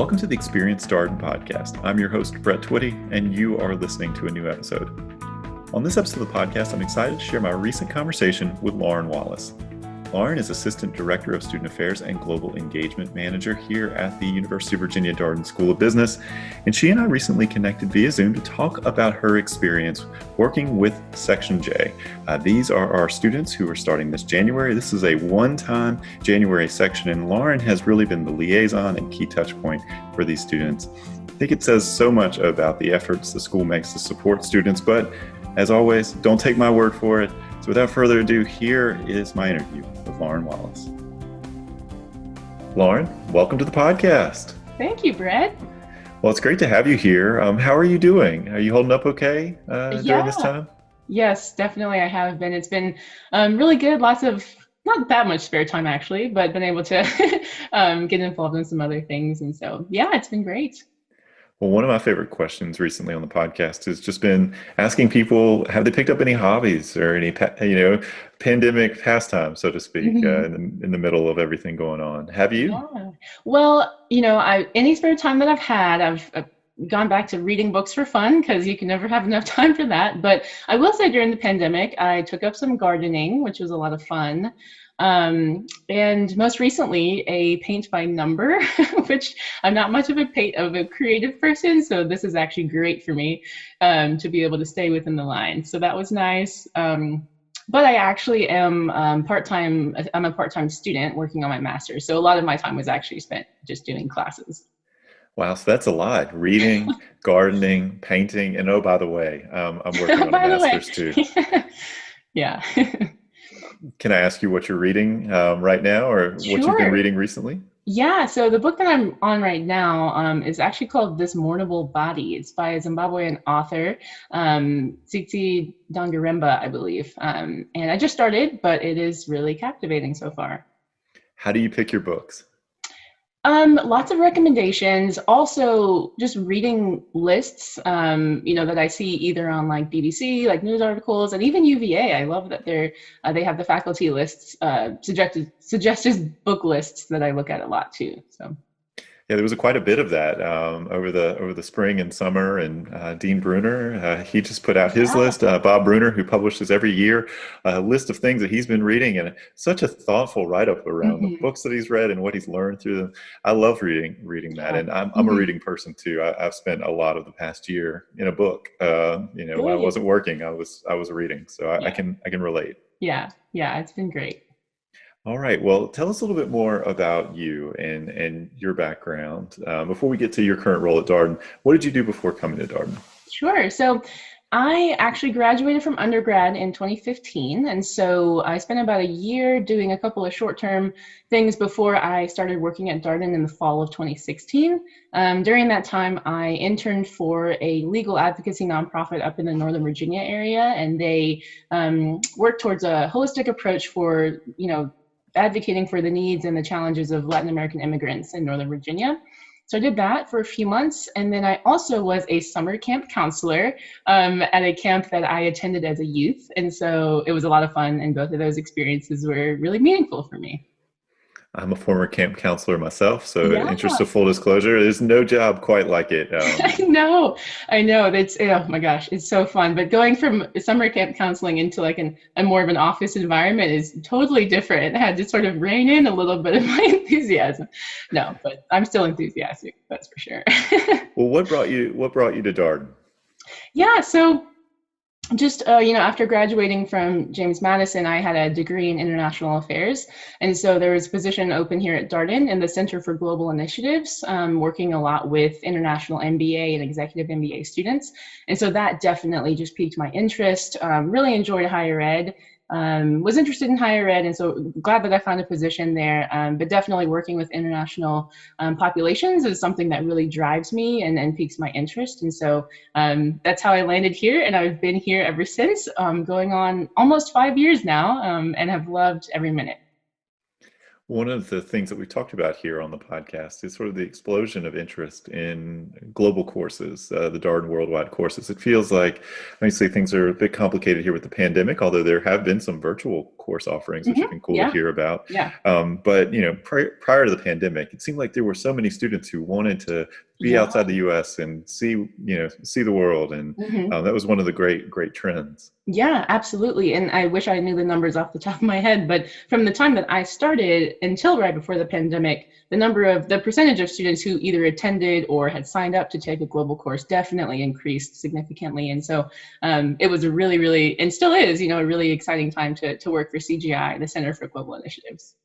Welcome to the Experience Darden podcast. I'm your host, Brett Twitty, and you are listening to a new episode. On this episode of the podcast, I'm excited to share my recent conversation with Lauren Wallace. Lauren is Assistant Director of Student Affairs and Global Engagement Manager here at the University of Virginia Darden School of Business, and she and I recently connected via Zoom to talk about her experience working with Section J. These are our students who are starting this January. This is a one-time January section, and Lauren has really been the liaison and key touch point for these students. I think it says so much about the efforts the school makes to support students, but as always, don't take my word for it. So without further ado, here is my interview with Lauren Wallace. Lauren, welcome to the podcast. Thank you, Brett. Well, it's great to have you here. How are you doing? Are you holding up okay during this time? Yes, definitely I have been. It's been really good. Lots of, not that much spare time actually, but been able to get involved in some other things. And so, yeah, it's been great. Well, one of my favorite questions recently on the podcast has just been asking people, have they picked up any hobbies or any, pandemic pastimes, so to speak, in the middle of everything going on? Have you? Yeah. Well, any spare time that I've had, I've gone back to reading books for fun because you can never have enough time for that. But I will say during the pandemic, I took up some gardening, which was a lot of fun. And most recently a paint by number, which I'm not much of a creative person. So this is actually great for me, to be able to stay within the line. So that was nice. But I actually am, part-time. I'm a part-time student working on my master's. So a lot of my time was actually spent just doing classes. Wow, so that's a lot. Reading, gardening, painting, and oh, by the way, I'm working on a master's too. Yeah. Can I ask you what you're reading right now, or Sure. what you've been reading recently? Yeah, so the book that I'm on right now is actually called This Mournable Body. It's by a Zimbabwean author, Tsitsi Dangaremba, I believe. And I just started, but it is really captivating so far. How do you pick your books? Lots of recommendations. Also, just reading lists, that I see either on like BBC, like news articles, and even UVA. I love that they have the faculty lists, suggested book lists that I look at a lot too. So. Yeah, there was quite a bit of that over the spring and summer, and Dean Bruner, he just put out his list. Bob Bruner, who publishes every year a list of things that he's been reading, and such a thoughtful write-up around the books that he's read and what he's learned through them. I love reading that, and I'm a reading person too. I've spent a lot of the past year in a book. When I wasn't working, I was reading, so I can relate. Yeah, it's been great. All right. Well, tell us a little bit more about you and your background. Before we get to your current role at Darden, what did you do before coming to Darden? Sure. So I actually graduated from undergrad in 2015. And so I spent about a year doing a couple of short-term things before I started working at Darden in the fall of 2016. During that time, I interned for a legal advocacy nonprofit up in the Northern Virginia area. And they work towards a holistic approach for, advocating for the needs and the challenges of Latin American immigrants in Northern Virginia. So I did that for a few months. And then I also was a summer camp counselor at a camp that I attended as a youth. And so it was a lot of fun. And both of those experiences were really meaningful for me. I'm a former camp counselor myself, so in interest of full disclosure, there's no job quite like it. I know. That's, oh my gosh, it's so fun. But going from summer camp counseling into like a more of an office environment is totally different. I had to sort of rein in a little bit of my enthusiasm. No, but I'm still enthusiastic, that's for sure. Well, what brought you to Darden? Yeah, so just, after graduating from James Madison, I had a degree in international affairs. And so there was a position open here at Darden in the Center for Global Initiatives, working a lot with international MBA and executive MBA students. And so that definitely just piqued my interest. Really enjoyed higher ed. Was interested in higher ed, and so glad that I found a position there. But definitely working with international populations is something that really drives me and piques my interest. And so that's how I landed here, and I've been here ever since, going on almost 5 years now, and have loved every minute. One of the things that we talked about here on the podcast is sort of the explosion of interest in global courses, the Darden Worldwide courses. It feels like, obviously, things are a bit complicated here with the pandemic, although there have been some virtual course offerings, which have been cool to Yeah. hear about. Yeah. But prior to the pandemic, it seemed like there were so many students who wanted to be Yeah. outside the U.S. and see the world, and Mhm. that was one of the great trends. Yeah, absolutely. And I wish I knew the numbers off the top of my head, but from the time that I started until right before the pandemic, the percentage of students who either attended or had signed up to take a global course definitely increased significantly. And so it was a really, really, and still is, a really exciting time to work for CGI, the Center for Global Initiatives.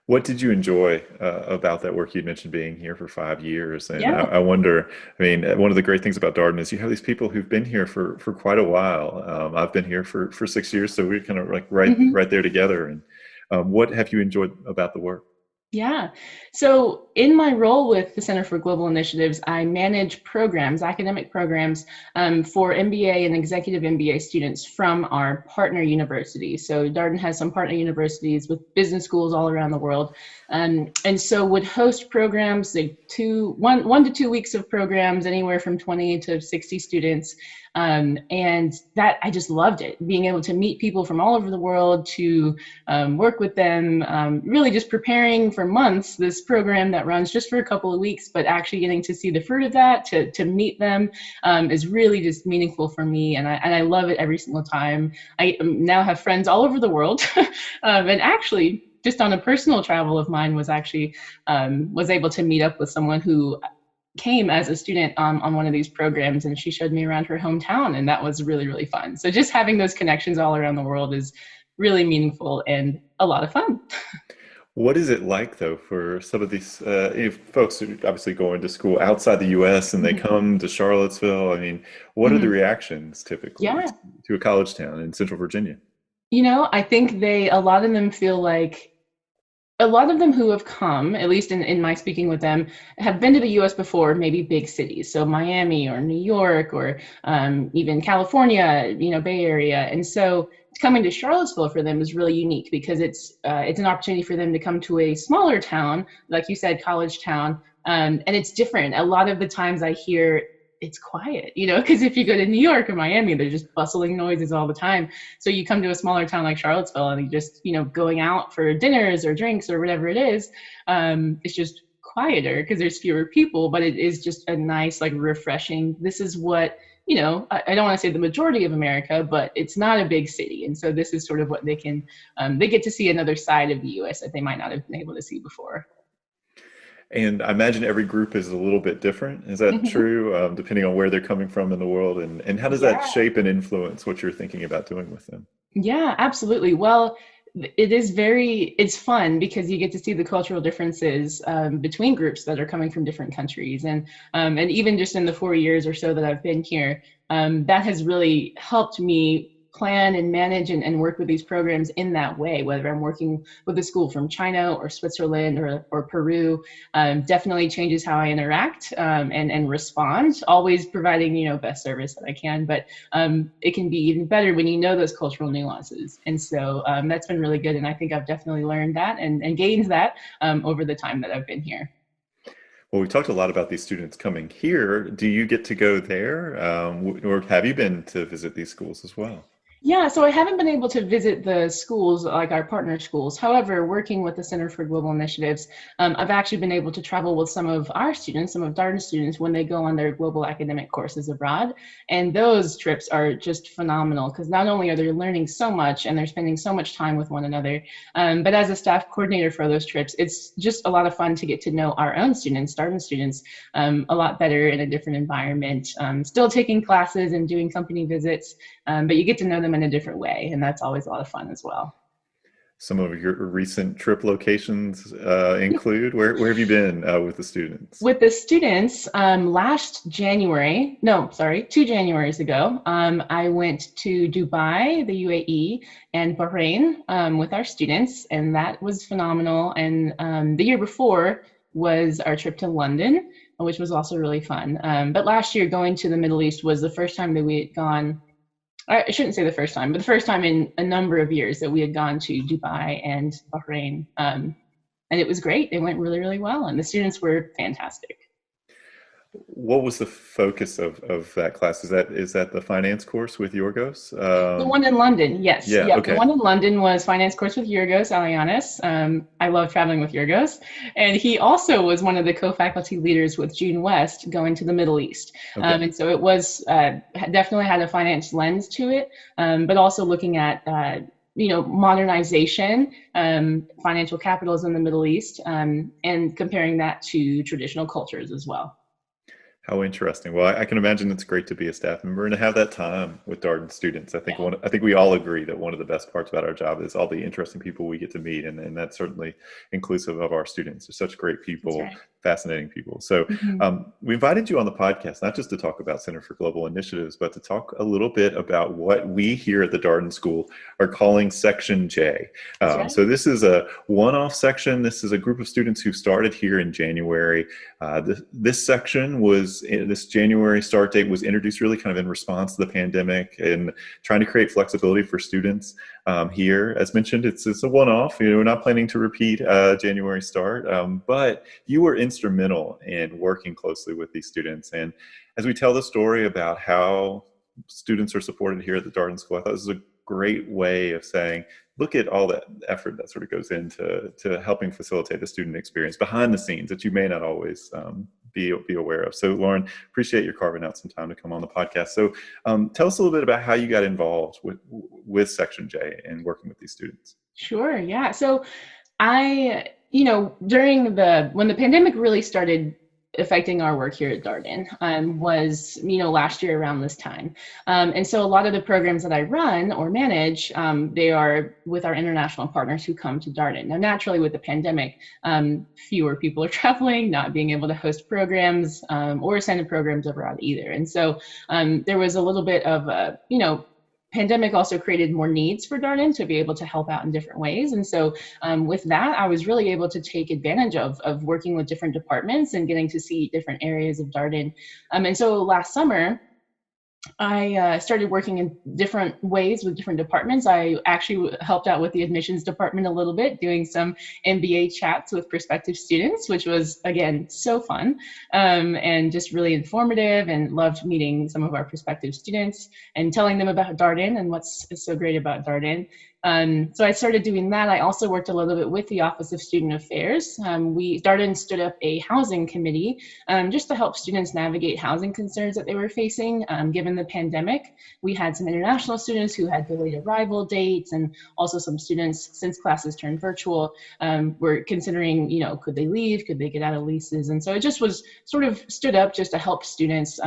What did you enjoy about that work? You'd mentioned being here for 5 years, and Yeah. I wonder. I mean, one of the great things about Darden is you have these people who've been here for quite a while. I've been here for 6 years, so we're kind of like Mhm. right there together. And what have you enjoyed about the work? Yeah. So in my role with the Center for Global Initiatives, I manage programs, academic programs for MBA and executive MBA students from our partner universities. So Darden has some partner universities with business schools all around the world. And so would host programs, like 1 to 2 weeks of programs, anywhere from 20 to 60 students. And that I just loved it, being able to meet people from all over the world, to work with them, really just preparing for months this program that runs just for a couple of weeks, but actually getting to see the fruit of that, to meet them, is really just meaningful for me. And I love it every single time. I now have friends all over the world. And actually, just on a personal travel of mine, was able to meet up with someone who came as a student on one of these programs, and she showed me around her hometown, and that was really, really fun. So just having those connections all around the world is really meaningful and a lot of fun. What is it like, though, for some of these if folks who obviously going to school outside the U.S. and they Mhm. come to Charlottesville? I mean, what are the Mhm. reactions typically Yeah. to a college town in Central Virginia? I think a lot of them feel like, a lot of them who have come, at least in my speaking with them, have been to the US before, maybe big cities. So Miami or New York or even California, Bay Area. And so coming to Charlottesville for them is really unique because it's an opportunity for them to come to a smaller town, like you said, college town. And it's different. A lot of the times I hear it's quiet, because if you go to New York or Miami, there's just bustling noises all the time. So you come to a smaller town like Charlottesville and you just, going out for dinners or drinks or whatever it is, it's just quieter because there's fewer people, but it is just a nice, like, refreshing. This is what, I don't want to say the majority of America, but it's not a big city. And so this is sort of what they get to see another side of the US that they might not have been able to see before. And I imagine every group is a little bit different. Is that Mhm. true, depending on where they're coming from in the world? And how does that Yeah. shape and influence what you're thinking about doing with them? Yeah, absolutely. Well, it's fun because you get to see the cultural differences between groups that are coming from different countries. And even just in the 4 years or so that I've been here, that has really helped me plan and manage and work with these programs in that way, whether I'm working with a school from China or Switzerland or Peru. Definitely changes how I interact and respond, always providing, best service that I can. But it can be even better when you know those cultural nuances. And so that's been really good. And I think I've definitely learned that and gained that over the time that I've been here. Well, we talked a lot about these students coming here. Do you get to go there, or have you been to visit these schools as well? Yeah, so I haven't been able to visit the schools, like our partner schools. However, working with the Center for Global Initiatives, I've actually been able to travel with some of our students, some of Darden students, when they go on their global academic courses abroad. And those trips are just phenomenal because not only are they learning so much and they're spending so much time with one another, but as a staff coordinator for those trips, it's just a lot of fun to get to know our own students, Darden students, a lot better in a different environment. Still taking classes and doing company visits, but you get to know them in a different way, and that's always a lot of fun as well. Some of your recent trip locations include where have you been with the students? With the students, last January, no, sorry, 2 Januaries ago, I went to Dubai, the UAE, and Bahrain with our students, and that was phenomenal. And the year before was our trip to London, which was also really fun. But last year, going to the Middle East was the first time that we had gone. I shouldn't say the first time, but the first time in a number of years that we had gone to Dubai and Bahrain. And it was great. It went really, really well. And the students were fantastic. What was the focus of that class? Is that the finance course with Yorgos? The one in London, yes. Yeah, Yep. The okay. one in London was finance course with Yorgos Alianis. I love traveling with Yorgos. And he also was one of the co-faculty leaders with June West going to the Middle East. Okay. And so it was definitely had a finance lens to it, but also looking at modernization, financial capitals in the Middle East, and comparing that to traditional cultures as well. How interesting. Well, I can imagine it's great to be a staff member and to have that time with Darden students. I think we all agree that one of the best parts about our job is all the interesting people we get to meet, and that's certainly inclusive of our students. They're such great That's people, right. fascinating people. So Mhm. we invited you on the podcast not just to talk about Center for Global Initiatives, but to talk a little bit about what we here at the Darden School are calling Section J. That's right. So this is a one-off section. This is a group of students who started here in January. This section this January start date was introduced really kind of in response to the pandemic and trying to create flexibility for students here. As mentioned, it's a one-off. We're not planning to repeat January start, but you were instrumental in working closely with these students. And as we tell the story about how students are supported here at the Darden School, I thought this is a great way of saying, look at all that effort that sort of goes into helping facilitate the student experience behind the scenes that you may not always be aware of. So Lauren, appreciate your carving out some time to come on the podcast. So tell us a little bit about how you got involved with Section J and working with these students. Sure. Yeah. So during when the pandemic really started affecting our work here at Darden, was, last year around this time. And so a lot of the programs that I run or manage, they are with our international partners who come to Darden. Now, naturally with the pandemic, fewer people are traveling, not being able to host programs, or send programs abroad either. And so there was a little bit of, pandemic also created more needs for Darden to be able to help out in different ways. And so with that, I was really able to take advantage of working with different departments and getting to see different areas of Darden. And so last summer, I started working in different ways with different departments. I actually helped out with the admissions department a little bit, doing some MBA chats with prospective students, which was, again, so fun, and just really informative, and loved meeting some of our prospective students and telling them about Darden and what's so great about Darden. So I started doing that. I also worked a little bit with the Office of Student Affairs. Darden stood up a housing committee just to help students navigate housing concerns that they were facing given the pandemic. We had some international students who had delayed arrival dates, and also some students, since classes turned virtual, were considering, could they leave? Could they get out of leases? And so it just was sort of stood up just to help students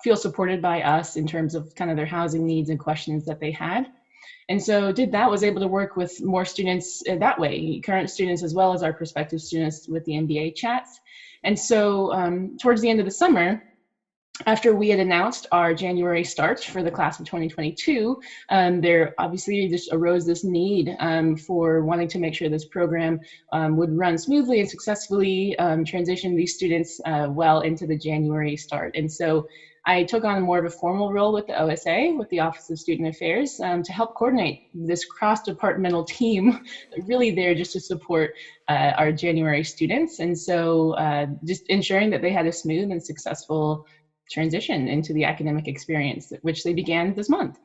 feel supported by us in terms of kind of their housing needs and questions that they had. And so was able to work with more students that way, current students as well as our prospective students with the MBA chats. And so towards the end of the summer, after we had announced our January start for the class of 2022, there obviously just arose this need for wanting to make sure this program would run smoothly and successfully transition these students well into the January start. And so I took on more of a formal role with the OSA, with the Office of Student Affairs, to help coordinate this cross-departmental team, really there just to support our January students. And so just ensuring that they had a smooth and successful transition into the academic experience, which they began this month.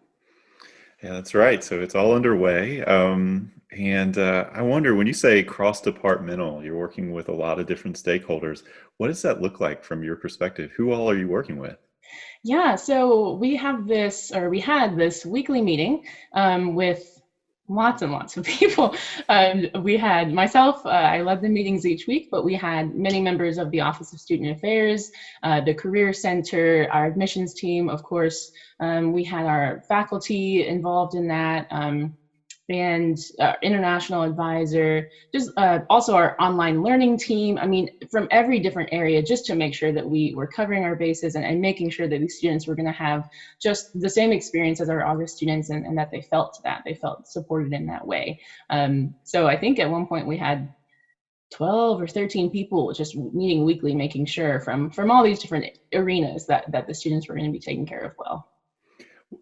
Yeah, that's right. So it's all underway. And I wonder, when you say cross-departmental, you're working with a lot of different stakeholders. What does that look like from your perspective? Who all are you working with? Yeah, so we had this weekly meeting with lots and lots of people. We had myself, I led the meetings each week, but we had many members of the Office of Student Affairs, the Career Center, our admissions team, of course. We had our faculty involved in that. And international advisor, just also our online learning team. I mean, from every different area, just to make sure that we were covering our bases and making sure that these students were going to have just the same experience as our August students, and that they felt supported in that way. So I think at one point we had 12 or 13 people just meeting weekly, making sure from all these different arenas that the students were going to be taken care of well.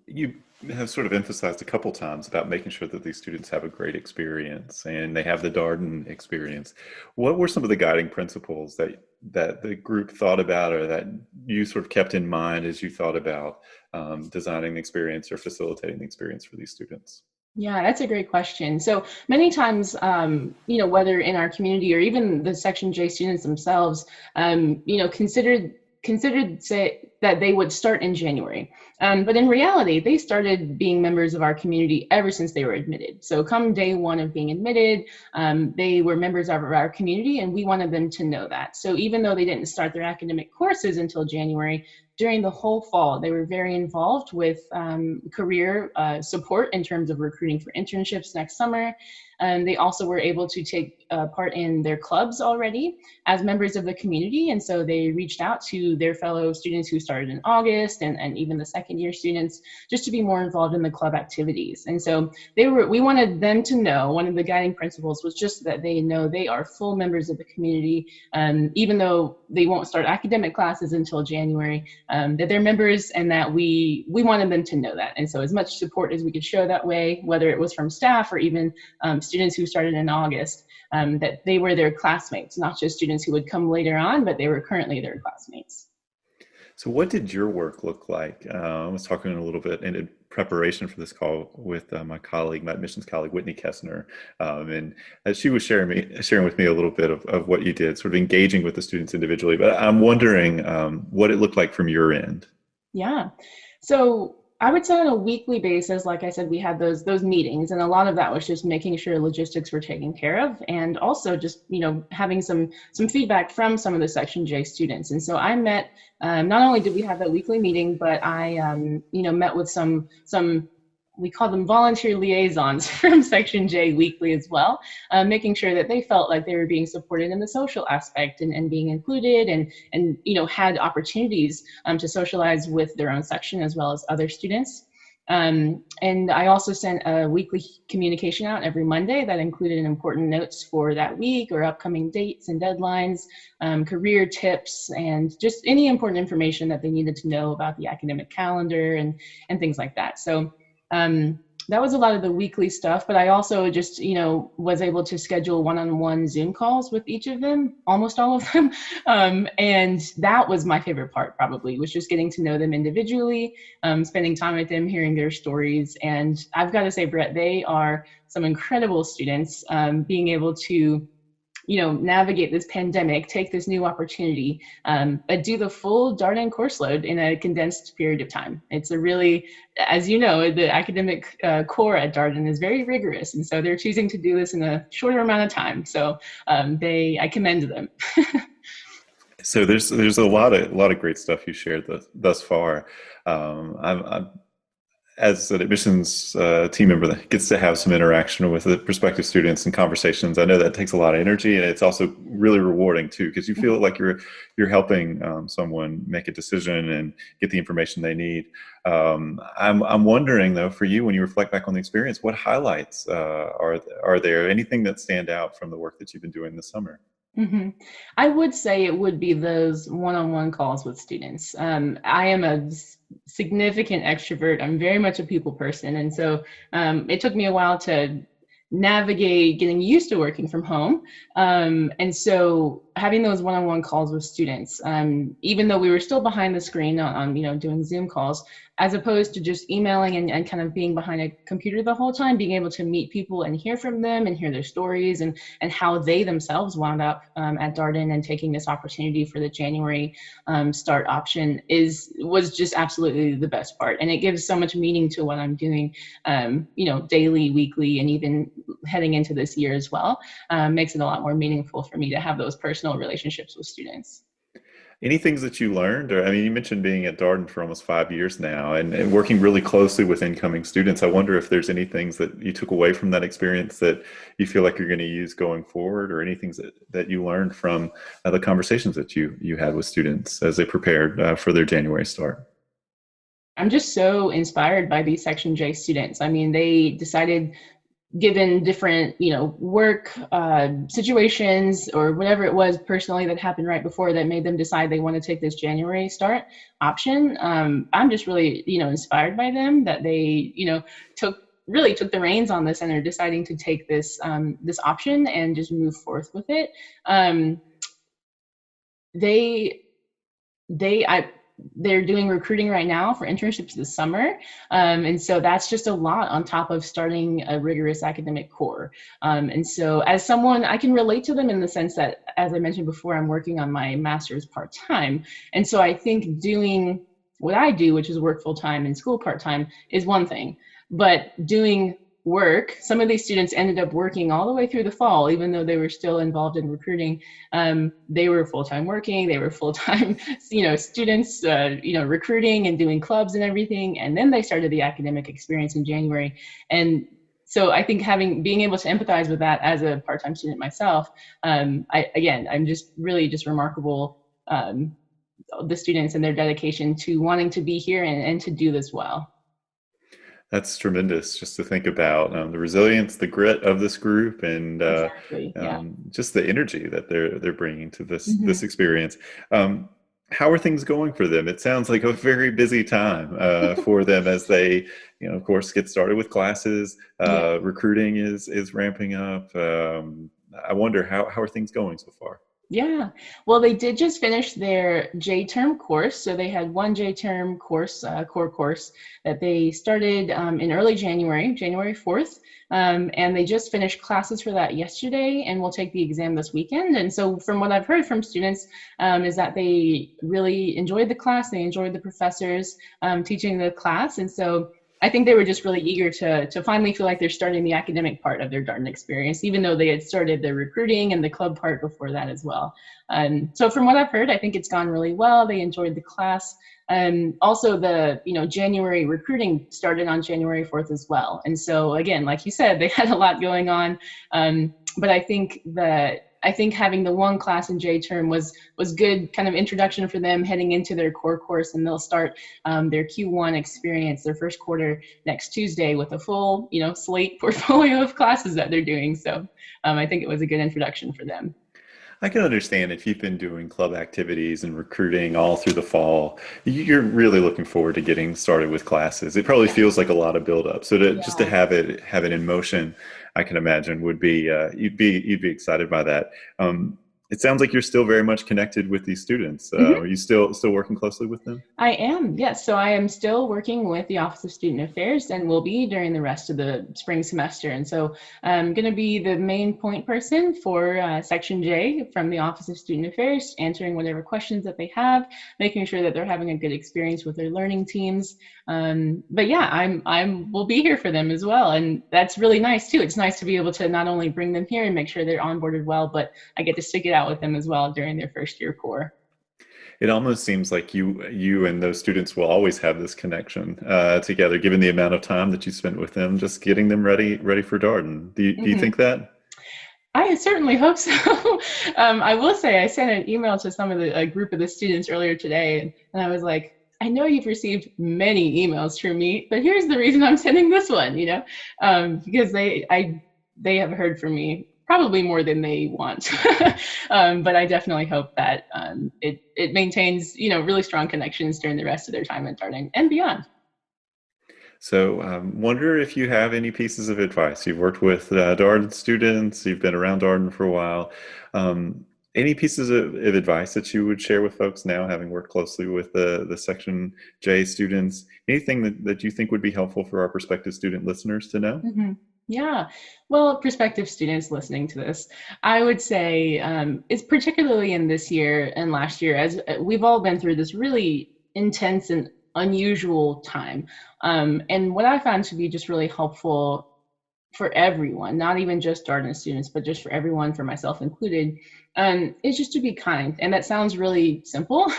You have sort of emphasized a couple times about making sure that these students have a great experience and they have the Darden experience. What were some of the guiding principles that the group thought about, or that you sort of kept in mind as you thought about designing the experience or facilitating the experience for these students? Yeah, that's a great question. So many times, whether in our community or even the Section J students themselves, considered say that they would start in January. But in reality, they started being members of our community ever since they were admitted. So come day one of being admitted, they were members of our community, and we wanted them to know that. So even though they didn't start their academic courses until January, during the whole fall, they were very involved with career support in terms of recruiting for internships next summer. They also were able to take part in their clubs already as members of the community. And so they reached out to their fellow students who started in August, and even the second year students, just to be more involved in the club activities. And so we wanted them to know, one of the guiding principles was just that they know they are full members of the community, even though they won't start academic classes until January, that they're members, and that we wanted them to know that. And so as much support as we could show that way, whether it was from staff or even students who started in August, that they were their classmates, not just students who would come later on, but they were currently their classmates. So what did your work look like? I was talking a little bit in preparation for this call with my admissions colleague, Whitney Kessner. And she was sharing with me a little bit of what you did, sort of engaging with the students individually. But I'm wondering what it looked like from your end. Yeah. So I would say on a weekly basis, like I said, we had those meetings, and a lot of that was just making sure logistics were taken care of, and also just having some feedback from some of the Section J students. And so I met, not only did we have that weekly meeting, but I met with some we call them volunteer liaisons from Section J weekly as well, making sure that they felt like they were being supported in the social aspect and being included, and had opportunities to socialize with their own section as well as other students. And I also sent a weekly communication out every Monday that included important notes for that week or upcoming dates and deadlines, career tips, and just any important information that they needed to know about the academic calendar and things like that. So that was a lot of the weekly stuff, but I also just, was able to schedule one-on-one Zoom calls with each of them, almost all of them. And that was my favorite part, probably, was just getting to know them individually, spending time with them, hearing their stories. And I've got to say, Brett, they are some incredible students, being able to navigate this pandemic, take this new opportunity, but do the full Darden course load in a condensed period of time. It's a really, as you know, the academic core at Darden is very rigorous, and so they're choosing to do this in a shorter amount of time. So I commend them. So there's a lot of great stuff you shared thus far. I'm as an admissions team member that gets to have some interaction with the prospective students and conversations, I know that takes a lot of energy, and it's also really rewarding too, because you feel like you're helping someone make a decision and get the information they need. I'm wondering though, for you, when you reflect back on the experience, what highlights are there? Anything that stand out from the work that you've been doing this summer? Mm-hmm. I would say it would be those one-on-one calls with students. I am a significant extrovert. I'm very much a people person. And so it took me a while to navigate getting used to working from home. And so having those one-on-one calls with students, even though we were still behind the screen on doing Zoom calls, as opposed to just emailing and kind of being behind a computer the whole time, being able to meet people and hear from them and hear their stories and how they themselves wound up at Darden and taking this opportunity for the January start option was just absolutely the best part. And it gives so much meaning to what I'm doing, daily, weekly, and even heading into this year as well. Makes it a lot more meaningful for me to have those personal relationships with students. Any things that you learned, or I mean, you mentioned being at Darden for almost 5 years now and working really closely with incoming students. I wonder if there's any things that you took away from that experience that you feel like you're going to use going forward, or any things that you learned from the conversations that you had with students as they prepared for their January start. I'm just so inspired by these Section J students. I mean, they decided, given different, work situations or whatever it was personally that happened right before that made them decide they want to take this January start option. I'm just really, inspired by them that they, took the reins on this and are deciding to take this option and just move forth with it. they they I they're doing recruiting right now for internships this summer, and so that's just a lot on top of starting a rigorous academic core. And so as someone, I can relate to them in the sense that, as I mentioned before, I'm working on my master's part-time, and so I think doing what I do, which is work full-time and school part-time, is one thing, but doing work, some of these students ended up working all the way through the fall, even though they were still involved in recruiting. They were full-time working, they were full-time, students, recruiting and doing clubs and everything. And then they started the academic experience in January. And so I think being able to empathize with that as a part-time student myself, I'm just really just remarkable, the students and their dedication to wanting to be here and to do this well. That's tremendous, just to think about the resilience, the grit of this group, and Exactly. Yeah. just the energy that they're bringing to this Mm-hmm. experience. How are things going for them? It sounds like a very busy time for them as they, of course, get started with classes. Yeah. Recruiting is ramping up. I wonder how are things going so far? Yeah, well, they did just finish their J-term course. So they had one J-term course, core course, that they started in early January, January 4th. And they just finished classes for that yesterday and will take the exam this weekend. And so from what I've heard from students, is that they really enjoyed the class, they enjoyed the professors teaching the class. And so I think they were just really eager to finally feel like they're starting the academic part of their Darden experience, even though they had started the recruiting and the club part before that as well. So from what I've heard, I think it's gone really well. They enjoyed the class. Also, the January recruiting started on January 4th as well. And so again, like you said, they had a lot going on. But I think having the one class in J term was good kind of introduction for them heading into their core course, and they'll start their Q1 experience, their first quarter, next Tuesday with a full slate portfolio of classes that they're doing. So I think it was a good introduction for them. I can understand if you've been doing club activities and recruiting all through the fall, you're really looking forward to getting started with classes. It probably Yeah. feels like a lot of build up. So just to Yeah. have it in motion, I can imagine would be you'd be excited by that. It sounds like you're still very much connected with these students. Are you still working closely with them? I am, yes. So I am still working with the Office of Student Affairs and will be during the rest of the spring semester. And so I'm going to be the main point person for Section J from the Office of Student Affairs, answering whatever questions that they have, making sure that they're having a good experience with their learning teams. But yeah, will be here for them as well. And that's really nice too. It's nice to be able to not only bring them here and make sure they're onboarded well, but I get to stick it out with them as well during their first year core. It almost seems like you and those students will always have this connection together, given the amount of time that you spent with them, just getting them ready for Darden. Do you Mhm. think that? I certainly hope so. I will say I sent an email to a group of the students earlier today, and I was like, I know you've received many emails from me, but here's the reason I'm sending this one, because they have heard from me probably more than they want. But I definitely hope that it maintains, really strong connections during the rest of their time at Darden and beyond. So, wonder if you have any pieces of advice. You've worked with Darden students, you've been around Darden for a while. Any pieces of advice that you would share with folks now, having worked closely with the Section J students? Anything that you think would be helpful for our prospective student listeners to know? Mm-hmm. Yeah, well, prospective students listening to this, I would say it's particularly in this year and last year, as we've all been through this really intense and unusual time. And what I found to be just really helpful for everyone, not even just Darden students, but just for everyone, for myself included, is just to be kind. And that sounds really simple,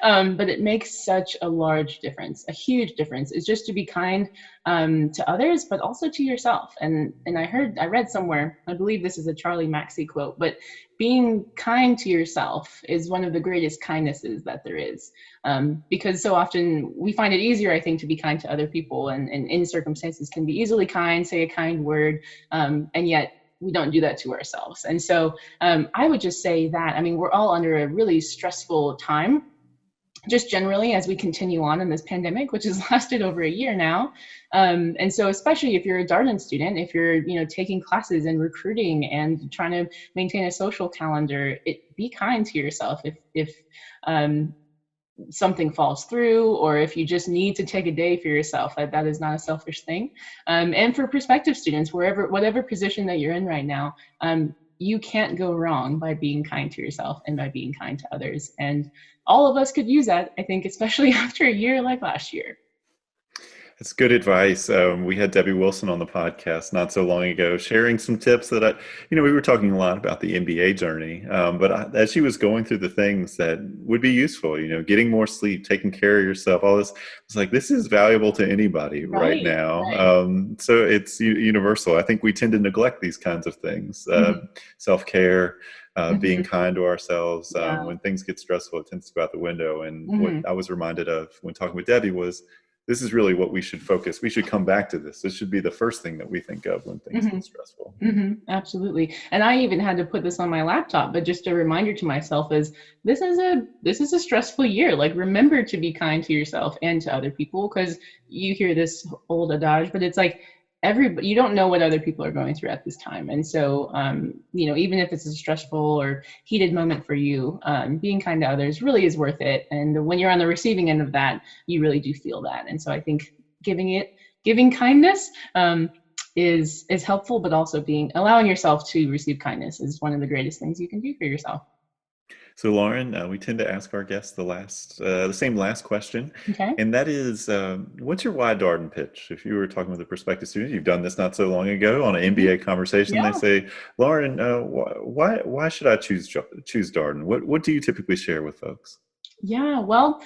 but it makes such a large difference, a huge difference. Is just to be kind to others, but also to yourself. And I read somewhere, I believe this is a Charlie Maxey quote, but being kind to yourself is one of the greatest kindnesses that there is. Because so often we find it easier, I think, to be kind to other people, and in circumstances can be easily kind, say a kind word, and yet we don't do that to ourselves. And so I would just say that, I mean, we're all under a really stressful time. just generally as we continue on in this pandemic, which has lasted over a year now. And so especially if you're a Darden student, if you're taking classes and recruiting and trying to maintain a social calendar, be kind to yourself. If something falls through, or if you just need to take a day for yourself, that is not a selfish thing. And for prospective students, whatever position that you're in right now, you can't go wrong by being kind to yourself and by being kind to others. And all of us could use that, I think, especially after a year like last year. It's good advice. We had Debbie Wilson on the podcast not so long ago, sharing some tips that we were talking a lot about the MBA journey. But as she was going through the things that would be useful, getting more sleep, taking care of yourself, all this, it's like, this is valuable to anybody right now. Right. So it's universal. I think we tend to neglect these kinds of things, self-care, being kind to ourselves. When things get stressful, it tends to go out the window. And what I was reminded of when talking with Debbie was, this is really what we should focus. We should come back to this. This should be the first thing that we think of when things get stressful. Absolutely. And I even had to put this on my laptop, but just a reminder to myself is this is a stressful year. Like, remember to be kind to yourself and to other people, because you hear this old adage, but it's like, you don't know what other people are going through at this time. And so, even if it's a stressful or heated moment for you, being kind to others really is worth it. And when you're on the receiving end of that, you really do feel that. And so I think giving kindness is helpful, but also allowing yourself to receive kindness is one of the greatest things you can do for yourself. So Lauren, we tend to ask our guests the same last question, okay. And that is, what's your why Darden pitch? If you were talking with a prospective student, you've done this not so long ago on an MBA conversation, They say, Lauren, why should I choose Darden? What do you typically share with folks? Yeah, well,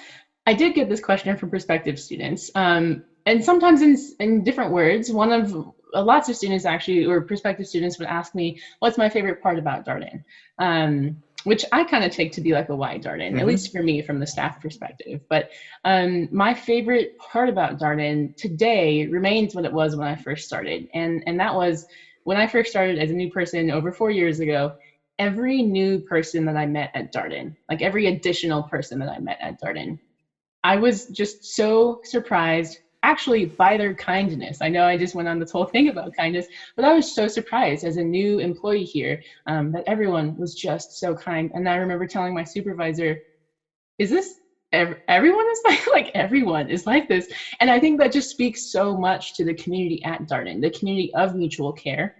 I did get this question from prospective students, and sometimes in different words. Lots of students actually, or prospective students, would ask me, what's my favorite part about Darden? Which I kind of take to be like a why Darden, at least for me from the staff perspective. But my favorite part about Darden today remains what it was when I first started. And that was when I first started as a new person over 4 years ago. Every new person that I met at Darden, like every additional person that I met at Darden, I was just so surprised actually by their kindness. I know I just went on this whole thing about kindness, but I was so surprised as a new employee here that everyone was just so kind. And I remember telling my supervisor, is this everyone is like everyone is like this? And I think that just speaks so much to the community at Darden, the community of mutual care,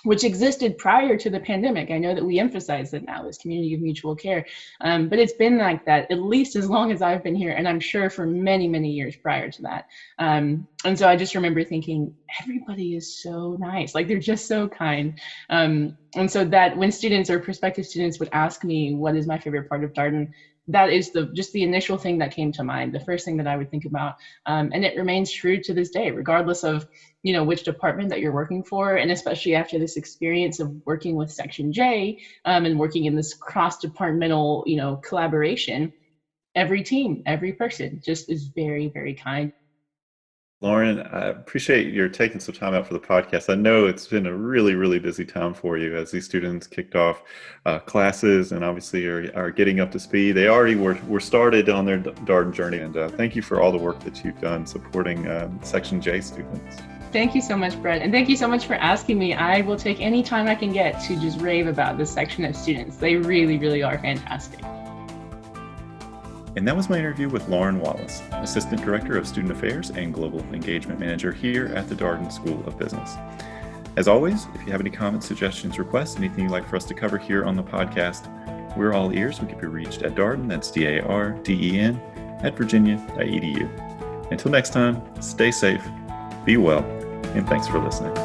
which existed prior to the pandemic. I know that we emphasize it now, this community of mutual care, but it's been like that at least as long as I've been here, and I'm sure for many, many years prior to that. And so I just remember thinking, everybody is so nice, like they're just so kind. And so that when students or prospective students would ask me, what is my favorite part of Darden? That is just the initial thing that came to mind, the first thing that I would think about. And it remains true to this day, regardless of which department that you're working for, and especially after this experience of working with Section J and working in this cross-departmental collaboration. Every team, every person just is very, very kind. Lauren, I appreciate your taking some time out for the podcast. I know it's been a really, really busy time for you as these students kicked off classes and obviously are getting up to speed. They already were started on their Darden journey, and thank you for all the work that you've done supporting Section J students. Thank you so much, Brett, and thank you so much for asking me. I will take any time I can get to just rave about this section of students. They really, really are fantastic. And that was my interview with Lauren Wallace, Assistant Director of Student Affairs and Global Engagement Manager here at the Darden School of Business. As always, if you have any comments, suggestions, requests, anything you'd like for us to cover here on the podcast, we're all ears. We can be reached at Darden, that's DARDEN, @virginia.edu. Until next time, stay safe, be well, and thanks for listening.